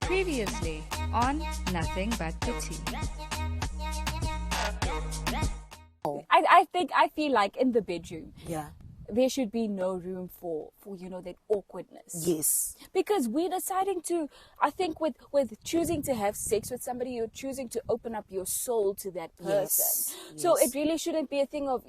Previously on Nothing But the Tea. I feel like in the bedroom, Yeah. there should be no room for that awkwardness. Yes. Because we're deciding to, I think with choosing to have sex with somebody, you're choosing to open up your soul to that person. Yes. So Yes. it really shouldn't be a thing of,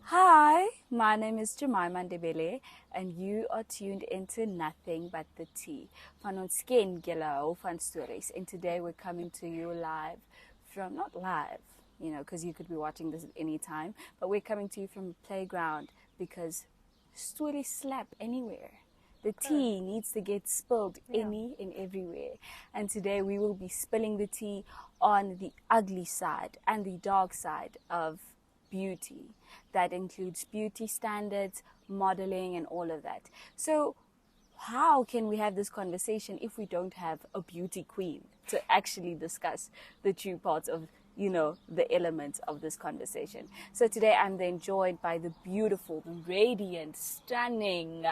Hi, my name is Jemima Ndebele, and you are tuned into Nothing But the Tea. Van ons ken julle hou van stories, and today we're coming to you live from, not live, because you could be watching this at any time, but we're coming to you from a playground because stories slap anywhere. The tea needs to get spilled any and everywhere. And today we will be spilling the tea on the ugly side and the dark side of beauty. That includes beauty standards, modeling, and all of that. So how can we have this conversation if we don't have a beauty queen to actually discuss the true parts of, the elements of this conversation? So today I'm then joined by the beautiful, the radiant, stunning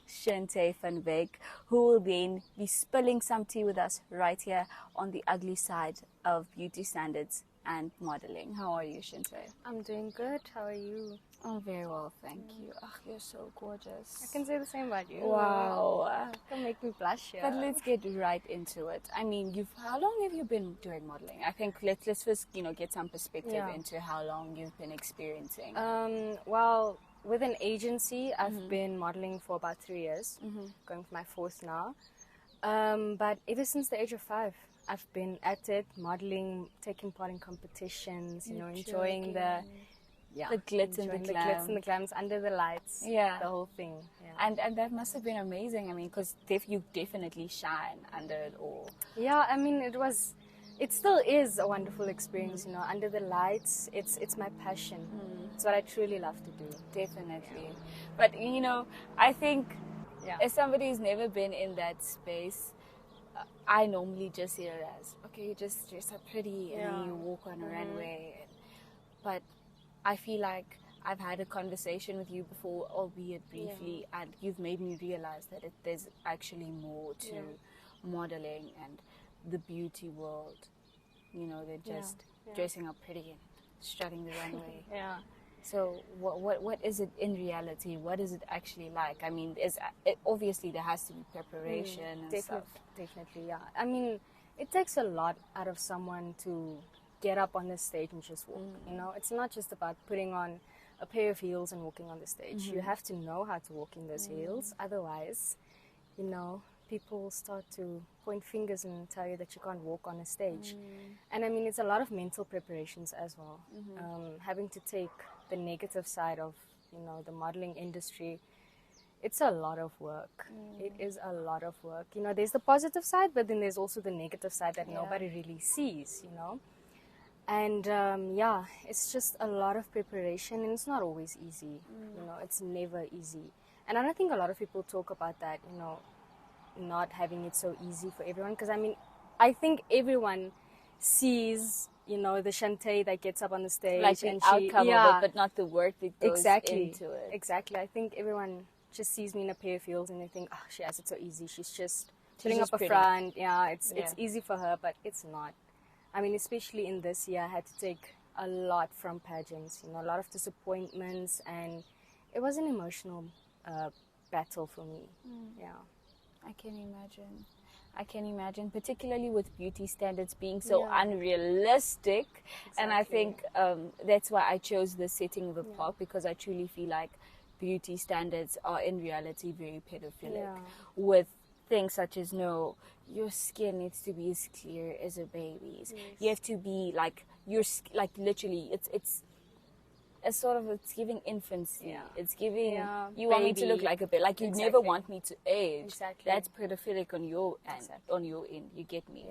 Chanté van Wyk, who will then be spilling some tea with us right here on the ugly side of beauty standards and modeling. How are you, Chanté? I'm doing good. How are you? Oh, very well, thank you. Oh, you're so gorgeous. I can say the same about you. Wow. Don't make me blush here. But let's get right into it. I mean, how long have you been doing modeling? I think let's first, get some perspective into how long you've been experiencing. Well, with an agency, I've been modeling for about 3 years, going for my 4th now. But ever since the age of 5, I've been at it, modeling, taking part in competitions, enjoying the glitz and the glitz and the glams under the lights, the whole thing. Yeah. And that must have been amazing. I mean, because you definitely shine under it all. Yeah, I mean, it still is a wonderful experience, under the lights. It's my passion. It's what I truly love to do. Definitely. But, I think as somebody who's never been in that space, I normally just see it as, okay, you just dress up pretty and then you walk on a runway. But I feel like I've had a conversation with you before, albeit briefly, and you've made me realize that there's actually more to modeling and the beauty world. They're just dressing up pretty and strutting the runway. So what is it in reality? What is it actually like? I mean, obviously there has to be preparation and stuff. Definitely, yeah. I mean, it takes a lot out of someone to get up on the stage and just walk. It's not just about putting on a pair of heels and walking on the stage. You have to know how to walk in those heels. Otherwise, people start to point fingers and tell you that you can't walk on a stage. And I mean, it's a lot of mental preparations as well. Having to take the negative side of, the modeling industry, it's a lot of work. It is a lot of work. There's the positive side, but then there's also the negative side that nobody really sees, And it's just a lot of preparation, and it's not always easy. It's never easy. And I don't think a lot of people talk about that, not having it so easy for everyone. Because I mean, I think everyone sees, the Chanté that gets up on the stage, like the outcome of it, but not the work that goes into it. Exactly. I think everyone just sees me in a pair of heels and they think, oh, she has it so easy. She's just putting up a front. Yeah, it's easy for her, but it's not. I mean, especially in this year, I had to take a lot from pageants. A lot of disappointments and it was an emotional battle for me. Yeah. I can imagine. I can imagine, particularly with beauty standards being so unrealistic. And I think that's why I chose the setting of the park, because I truly feel like beauty standards are in reality very pedophilic, with things such as, no, your skin needs to be as clear as a baby's. You have to be like, like literally, it's a sort of, it's giving infancy. It's giving, you want me to look like a bit, like you never want me to age. That's pedophilic on your end, on your end, you get me?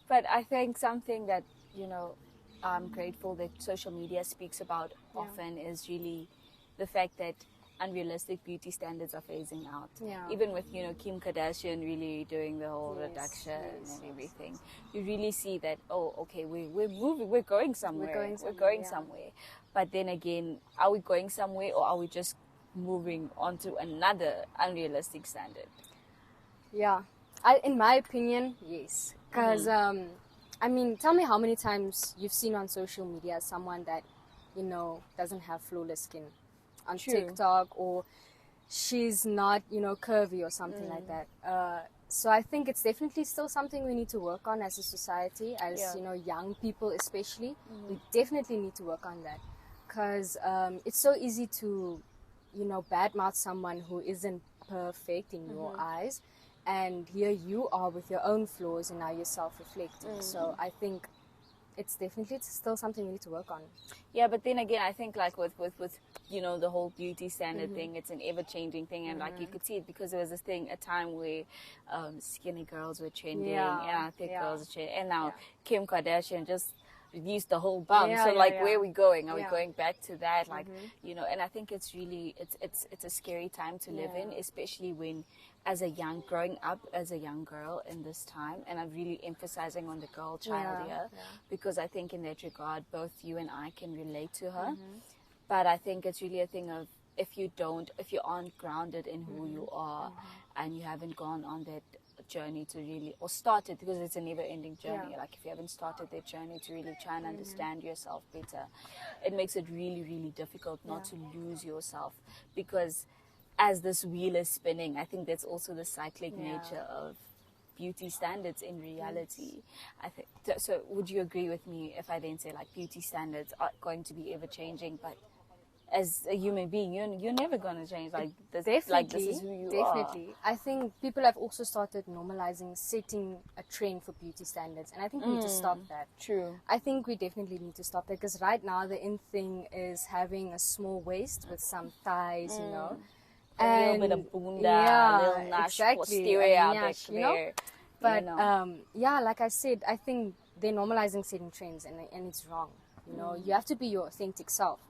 But I think something that, you know, I'm grateful that social media speaks about often is really the fact that unrealistic beauty standards are phasing out. Even with, you know, Kim Kardashian really doing the whole reduction and everything, you really see that, oh, okay, we're moving, we're going somewhere. We're going somewhere. But then again, are we going somewhere, or are we just moving on to another unrealistic standard? Yeah, in my opinion, yes. Because, I mean, tell me how many times you've seen on social media someone that, you know, doesn't have flawless skin on TikTok, or she's not, you know, curvy or something like that. So I think it's definitely still something we need to work on as a society, as, you know, young people especially. We definitely need to work on that, because it's so easy to, you know, badmouth someone who isn't perfect in your eyes, and here you are with your own flaws, and now you're self-reflecting. So I think it's definitely still something we need to work on. Yeah, but then again, I think like with you know, the whole beauty standard thing, it's an ever-changing thing, and like you could see it, because there was this thing, a time where skinny girls were trending, thick girls were trending, and now Kim Kardashian just reduced the whole bump. So like, where are we going? Are we going back to that? Like, you know, and I think it's really, it's a scary time to live in, especially when, growing up as a young girl in this time, and I'm really emphasizing on the girl child here, because I think in that regard, both you and I can relate to her. But I think it's really a thing of, if you aren't grounded in who you are, and you haven't gone on that journey to really, or started, because it's a never-ending journey, like if you haven't started that journey to really try and understand yourself better, it makes it really, really difficult not to lose yourself, because as this wheel is spinning, I think that's also the cyclic nature of beauty standards in reality. I think so. Would you agree with me if I then say, like, beauty standards are going to be ever changing, but as a human being, you're never going to change. Like this is who you are. I think people have also started normalizing setting a trend for beauty standards, and I think we need to stop that. True. I think we definitely need to stop that, because right now the in thing is having a small waist with some thighs, you know. A little bit of bunda, a little nash, posterior back there. Know? But, like I said, I think they're normalizing setting trends, and it's wrong. You know, you have to be your authentic self,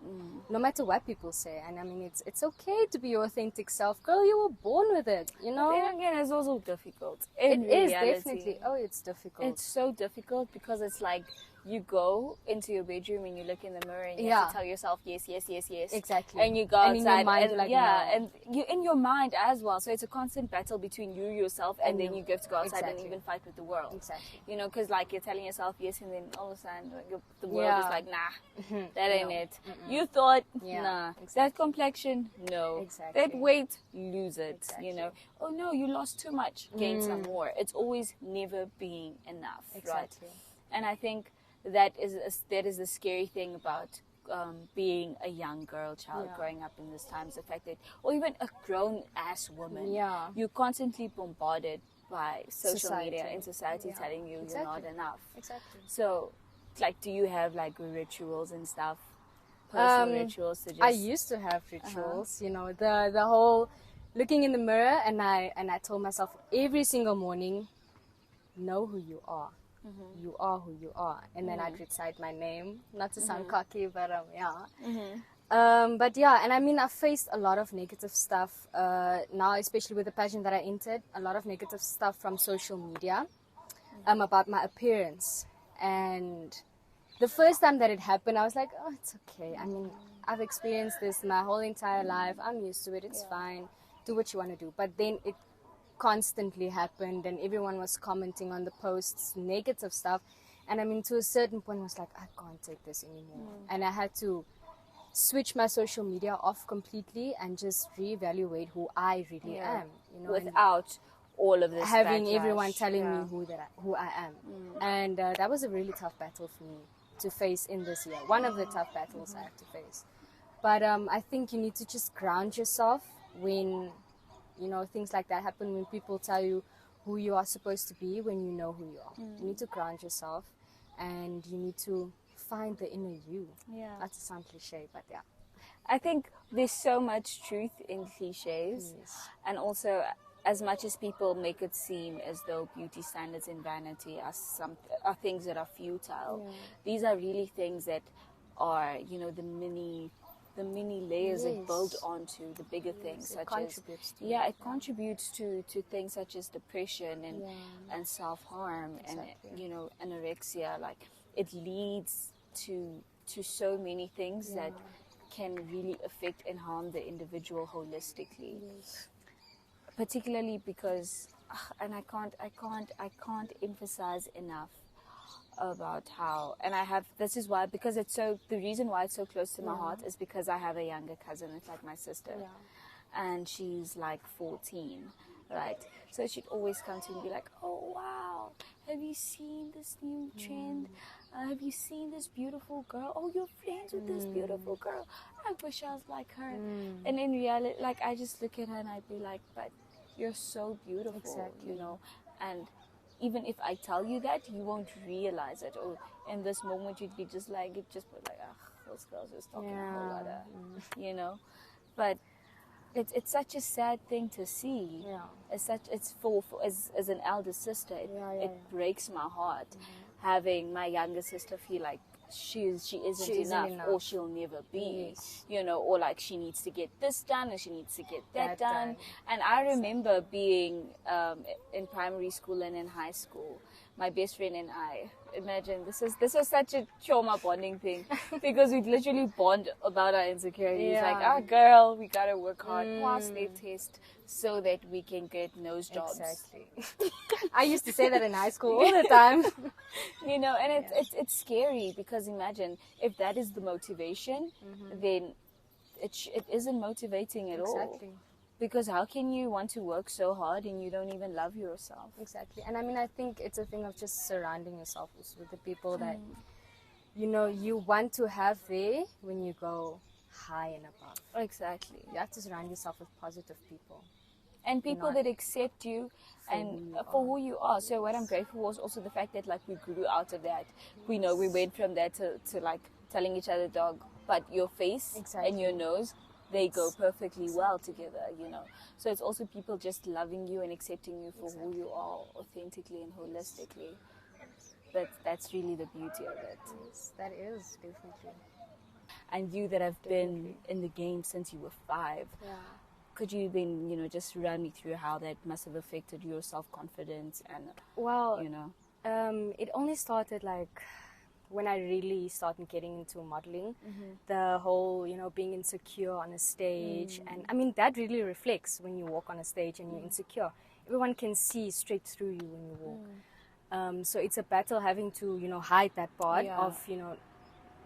no matter what people say. And I mean, it's okay to be your authentic self. Girl, you were born with it, you know? But then again, it's also difficult. It is, definitely. Oh, it's difficult. It's so difficult, because it's like, you go into your bedroom and you look in the mirror and you have to tell yourself yes. Exactly. And you go outside, and in your mind, you're like, no. and you in your mind as well. So it's a constant battle between yourself, and then you have to go outside and even fight with the world. Exactly. You know, because like you're telling yourself yes, and then all of a sudden the world is like, nah, that ain't it. You thought, nah. That complexion, no. Exactly. That weight, lose it. You know, oh no, you lost too much, gain some more. It's always never being enough, right? And I think that is the scary thing about being a young girl child growing up in this time, is the fact that, or even a grown ass woman, you're constantly bombarded by social media and society telling you you're not enough. So, like, do you have like rituals and stuff, personal rituals to just... I used to have rituals, you know, the whole looking in the mirror, and I told myself every single morning, know who you are. You are who you are. And then I'd recite my name, not to sound cocky, but but yeah, and I mean, I've faced a lot of negative stuff now, especially with the pageant that I entered, a lot of negative stuff from social media about my appearance. And the first time that it happened, I was like, oh, it's okay. I mean, I've experienced this my whole entire life. I'm used to it. It's fine. Do what you want to do. But then it constantly happened, and everyone was commenting on the posts, negative stuff. And I mean, to a certain point, I was like, I can't take this anymore. And I had to switch my social media off completely and just reevaluate who I really am, you know, without all of this having backlash. everyone telling me who I am. And that was a really tough battle for me to face in this year. One of the tough battles I have to face. But I think you need to just ground yourself when, you know, things like that happen, when people tell you who you are supposed to be, when you know who you are. You need to ground yourself, and you need to find the inner you. Yeah. That sounds cliche, but yeah. I think there's so much truth in cliches. Yes. And also, as much as people make it seem as though beauty standards and vanity are things that are futile, these are really things that are, you know, the mini layers that build onto the bigger things, such as it contributes to things such as depression and self-harm and, you know, anorexia. Like, it leads to so many things that can really affect and harm the individual holistically. Particularly because, and I can't emphasize enough about how, and this is why, because the reason why it's so close to my heart is because I have a younger cousin. It's like my sister, and she's like 14, right? So she'd always come to me and be like, oh wow, have you seen this new trend? Have you seen this beautiful girl? Oh, you're friends with this beautiful girl. I wish I was like her. And in reality, like, I just look at her and I'd be like, but you're so beautiful, you know. And even if I tell you that, you won't realize it. Or in this moment, you'd be just like, those girls just talking a whole lot of, you know. But it's such a sad thing to see. It's as an elder sister, it breaks my heart having my younger sister feel like she isn't enough, or she'll never be, you know, or like she needs to get this done and she needs to get that done. And I remember being in primary school and in high school, my best friend and I, imagine, this was such a trauma bonding thing because we'd literally bond about our insecurities. Like, girl, we gotta work hard, pass their test so that we can get nose jobs. Exactly. I used to say that in high school all the time. You know, and it's scary because imagine if that is the motivation, then it isn't motivating at all. Because how can you want to work so hard and you don't even love yourself? Exactly. And I mean, I think it's a thing of just surrounding yourself with the people that, you know, you want to have there when you go high and above. Exactly. You have to surround yourself with positive people. And people that accept you for who you are. So what I'm grateful for was also the fact that, like, we grew out of that. We went from that to like telling each other, dog, but your face and your nose, they go perfectly well together, you know. So it's also people just loving you and accepting you for who you are, authentically and holistically. That's really the beauty of it. Yes, that is, definitely. And you that have been in the game since you were 5, could you then, you know, just run me through how that must have affected your self-confidence and, you know? It only started like when I really started getting into modeling, the whole, you know, being insecure on a stage. And I mean, that really reflects when you walk on a stage and you're insecure. Everyone can see straight through you when you walk. So it's a battle having to, you know, hide that part of, you know,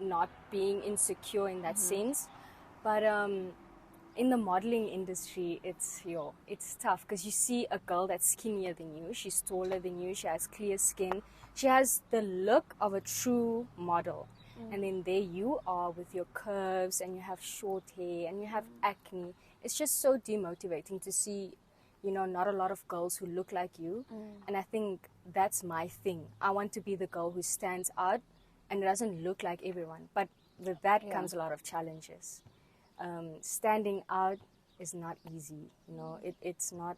not being insecure in that sense. But in the modeling industry, it's tough because you see a girl that's skinnier than you, she's taller than you, she has clear skin, she has the look of a true model, and then there you are with your curves and you have short hair and you have acne. It's just so demotivating to see, you know, not a lot of girls who look like you. And I think that's my thing. I want to be the girl who stands out and doesn't look like everyone, but with that comes a lot of challenges. Standing out is not easy, you know. It's not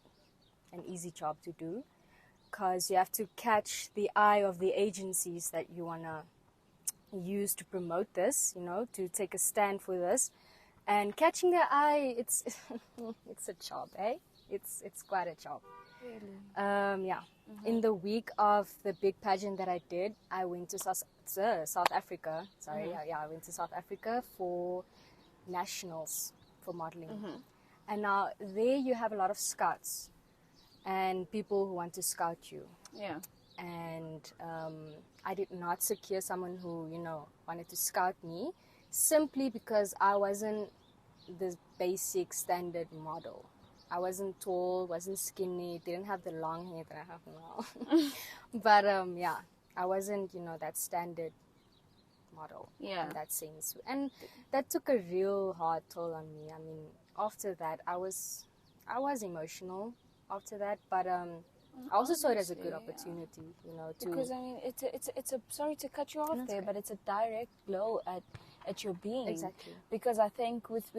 an easy job to do because you have to catch the eye of the agencies that you want to use to promote this, you know, to take a stand for this. And catching their eye, it's it's a job, eh? It's quite a job. Really? In the week of the big pageant that I did, I went to South Africa. I went to South Africa for nationals for modeling. And now there you have a lot of scouts and people who want to scout you. And I did not secure someone who, you know, wanted to scout me. simply because I wasn't this basic standard model. I wasn't tall, wasn't skinny, didn't have the long hair that I have now. But yeah, I wasn't, that standard model in that sense. And that took a real hard toll on me. I mean, after that, I was emotional after that, but I also saw it as a good opportunity, to... Because, I mean, it's a sorry to cut you off there, but it's a direct blow at your being. Exactly. Because I think with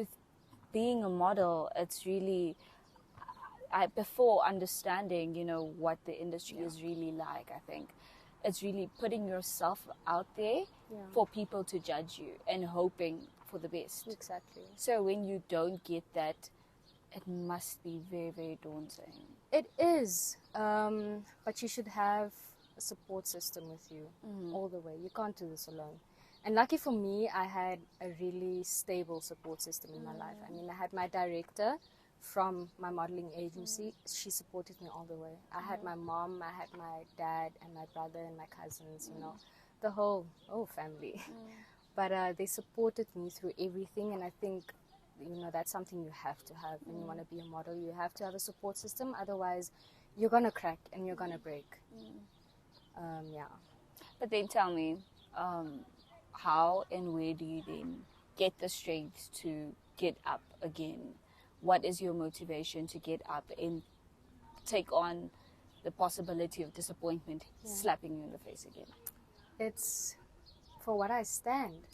being a model, it's really... before understanding, what the industry is really like, I think it's really putting yourself out there for people to judge you and hoping for the best. Exactly. So when you don't get that, it must be very, very daunting. It is, but you should have a support system with you all the way. You can't do this alone. And lucky for me, I had a really stable support system in my life. I mean, I had my director from my modeling agency. She supported me all the way. I had my mom, I had my dad and my brother and my cousins, the whole family. But they supported me through everything, and I think, that's something you have to have when you want to be a model. You have to have a support system, otherwise you're going to crack and you're going to break. Yeah. But then tell me, how and where do you then get the strength to get up again? What is your motivation to get up and take on the possibility of disappointment slapping you in the face again? It's for what I stand.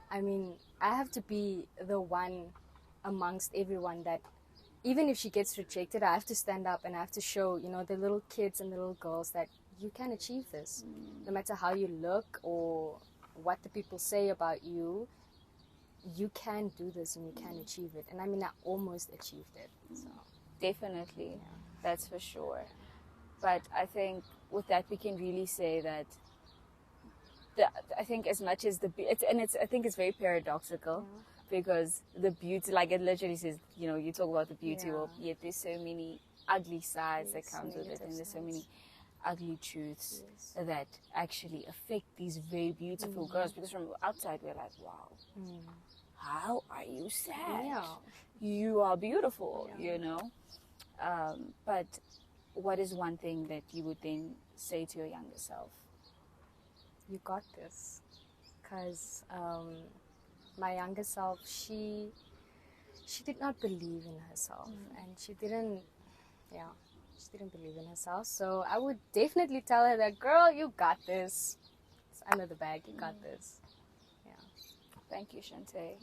I mean, I have to be the one amongst everyone that even if she gets rejected, I have to stand up and I have to show, the little kids and the little girls that you can achieve this. No matter how you look or what the people say about you, you can do this and you can achieve it. And I mean, I almost achieved it. So. Definitely, that's for sure. But I think with that we can really say that I think as much as I think it's very paradoxical because the beauty, like it literally says, you talk about the beauty world, yet there's so many ugly sides that comes with it, and there's so many ugly truths that actually affect these very beautiful girls, because from outside we're like, wow, how are you sad? You are beautiful, but what is one thing that you would then say to your younger self? You got this. Because my younger self, she did not believe in herself, and she didn't believe in herself. So I would definitely tell her that, girl, you got this. It's under the bag. You got this. Yeah. Thank you, Chanté.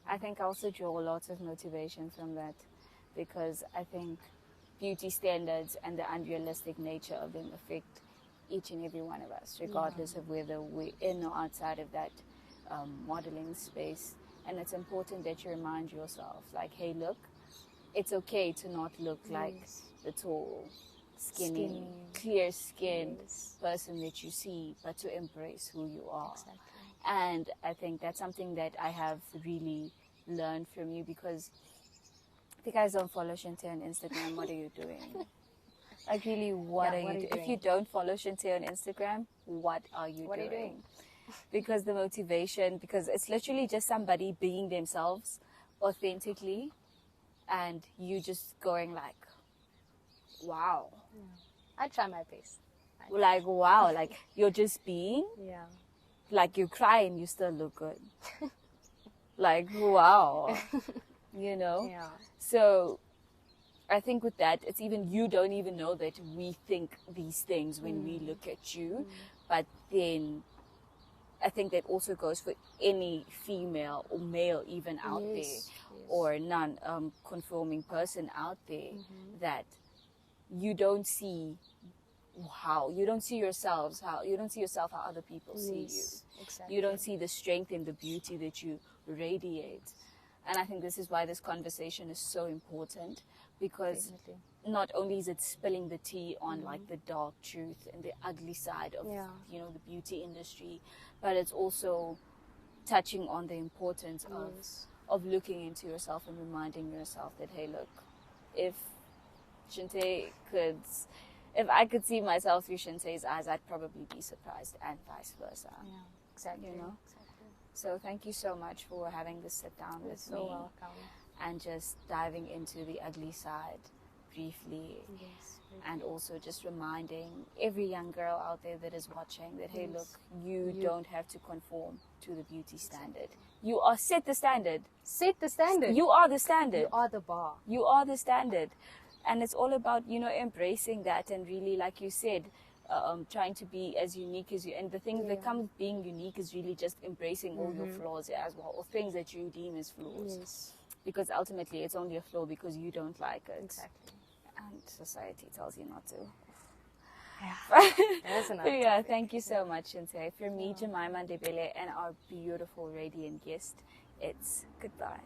I think I also draw lots of motivation from that, because I think beauty standards and the unrealistic nature of them affect each and every one of us, regardless of whether we're in or outside of that modeling space. And it's important that you remind yourself, like, hey, look, it's okay to not look like the tall, skinny, clear-skinned person that you see, but to embrace who you are. Exactly. And I think that's something that I have really learned from you, because if you guys don't follow Chanté on Instagram, what are you doing? Like, really, what are you doing? If you don't follow Chanté on Instagram, what are you doing? Because the motivation, because it's literally just somebody being themselves authentically, and you just going like, wow. I try my best. Like, wow, like you're just being. Yeah. Like, you cry and you still look good. Like, wow. Yeah. So I think with that, it's even, you don't even know that we think these things when we look at you. But then I think that also goes for any female or male even out there, or non-conforming person out there, that you don't see yourself how other people see you. Exactly. You don't see the strength and the beauty that you radiate. And I think this is why this conversation is so important, because not only is it spilling the tea on like the dark truth and the ugly side of the beauty industry, but it's also touching on the importance of looking into yourself and reminding yourself that, hey, look, if I could see myself through Chanté's eyes, I'd probably be surprised, and vice versa. Yeah, exactly. Exactly. So thank you so much for having this sit down with So me welcome. and just diving into the ugly side briefly. Yes. And also just reminding every young girl out there that is watching that, hey, Yes. look, you don't have to conform to the beauty standard. You are set the standard. Set the standard. You are the standard. You are the bar. You are the standard. And it's all about, embracing that and really, like you said, trying to be as unique as you. And the thing that comes being unique is really just embracing all your flaws as well, or things that you deem as flaws. Yes. Because ultimately it's only a flaw because you don't like it. Exactly. And society tells you not to. That's enough. Yeah, thank you so much, Chanté. For me, Jemima Ndebele, and our beautiful, radiant guest, it's goodbye.